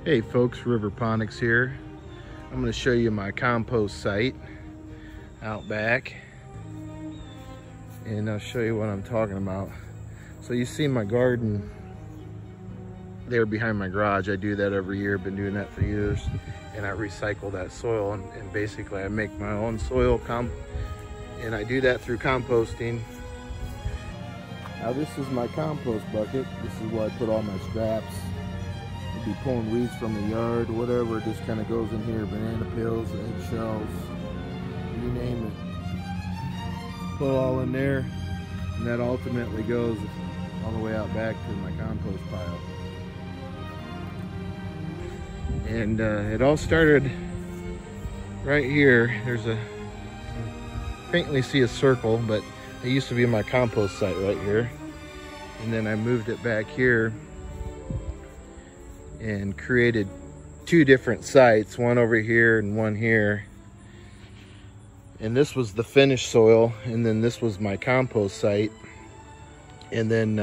Hey folks, Riverponics here. I'm going to show you my compost site out back, and I'll show you what I'm talking about. So you see my garden there behind my garage. I do that every year, been doing that for years, and I recycle that soil, and basically I make my own soil and I do that through composting. Now this is my compost bucket. This is where I put all my scraps. Be pulling weeds from the yard, whatever, it just kind of goes in here. Banana peels, eggshells, you name it. Put it all in there, and that ultimately goes all the way out back to my compost pile. And it all started right here. There's a, faintly see a circle, but it used to be my compost site right here. And then I moved it back here and created two different sites, one over here and one here. And this was the finished soil, and then this was my compost site. And then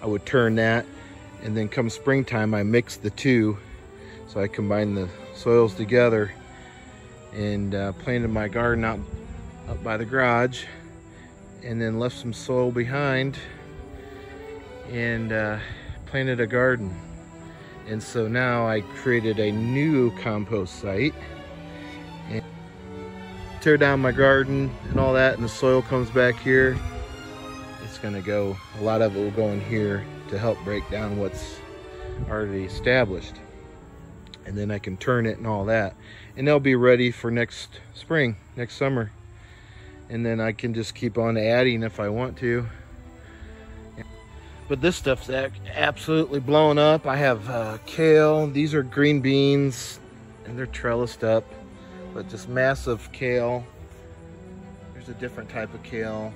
I would turn that, and then come springtime I mixed the two. So I combined the soils together and planted my garden up by the garage, and then left some soil behind and planted a garden. And so now I created a new compost site and tear down my garden and all that, and the soil comes back here. It's gonna go, a lot of it will go in here to help break down what's already established. And then I can turn it and all that. And they'll be ready for next spring, next summer. And then I can just keep on adding if I want to. But this stuff's absolutely blown up. I have kale. These are green beans, and they're trellised up, but just massive kale. There's a different type of kale.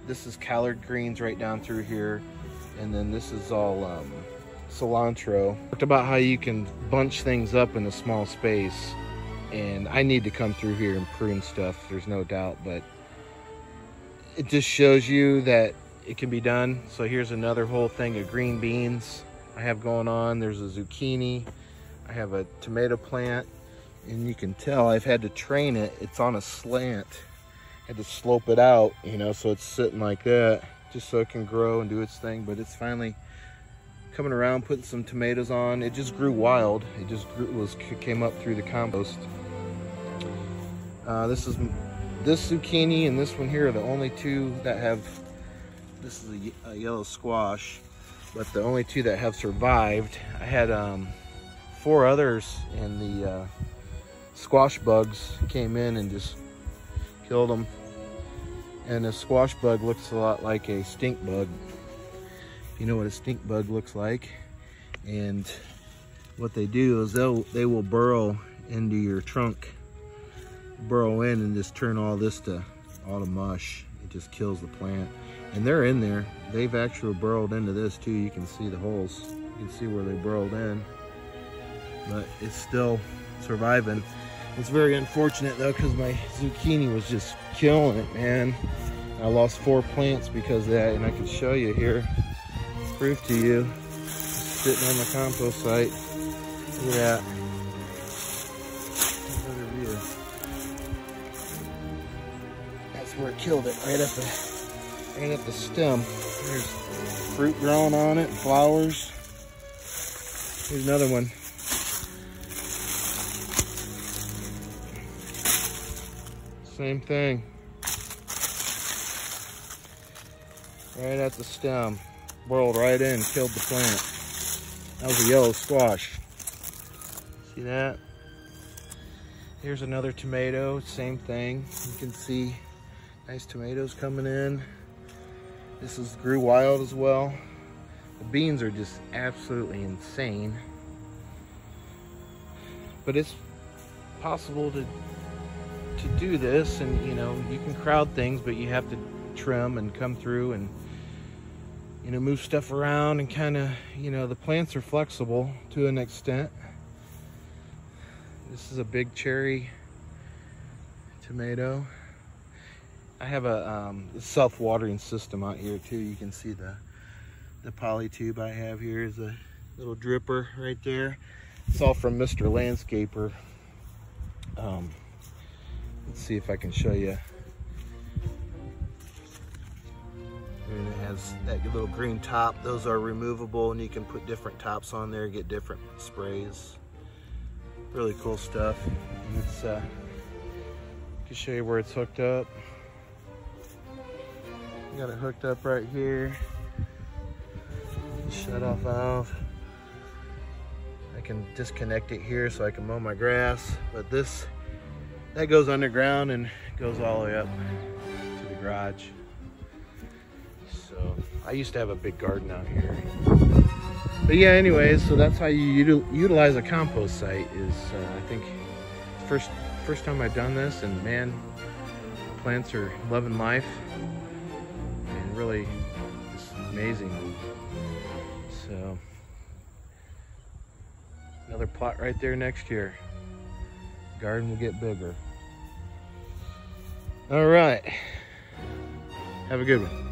This is collard greens right down through here, and then this is all cilantro. Talked about how you can bunch things up in a small space, and I need to come through here and prune stuff, there's no doubt, but it just shows you that it can be done. So here's another whole thing of green beans I have going on. There's a zucchini. I have a tomato plant, and you can tell I've had to train it. It's on a slant. I had to slope it out, you know, so it's sitting like that, just so it can grow and do its thing. But it's finally coming around, putting some tomatoes on. It just grew wild. It just came up through the compost. This zucchini and this one here are the only two that have. This is a yellow squash, but the only two that have survived. I had 4 others, and the squash bugs came in and just killed them. And a squash bug looks a lot like a stink bug, if you know what a stink bug looks like. And what they do is they will burrow into your trunk, burrow in, and just turn all this to mush. It just kills the plant. And they're in there. They've actually burrowed into this too. You can see the holes. You can see where they burrowed in. But it's still surviving. It's very unfortunate though, because my zucchini was just killing it, man. I lost 4 plants because of that, and I can show you here. Prove to you. It's sitting on the compost site. Look at that. Another view. That's where it killed it, right at the stem. There's fruit growing on it, flowers. Here's another one. Same thing. Right at the stem. Burrowed right in, killed the plant. That was a yellow squash. See that? Here's another tomato, same thing. You can see nice tomatoes coming in. This grew wild as well. The beans are just absolutely insane. But it's possible to do this, and you know, you can crowd things, but you have to trim and come through and, you know, move stuff around and kind of, you know, the plants are flexible to an extent. This is a big cherry tomato. I have a self-watering system out here too. You can see the poly tube I have here is a little dripper right there. It's all from Mr. Landscaper. Let's see if I can show you. And it has that little green top. Those are removable, and you can put different tops on there, get different sprays. Really cool stuff. And it's I can show you where it's hooked up. Got it hooked up right here. Shut off valve. I can disconnect it here so I can mow my grass, but that goes underground and goes all the way up to the garage. So I used to have a big garden out here. But yeah, anyways, so that's how you utilize a compost site. Is I think first time I've done this, and man, plants are loving life, and really it's amazing. So another plot right there next year. Garden will get bigger. All right, have a good one.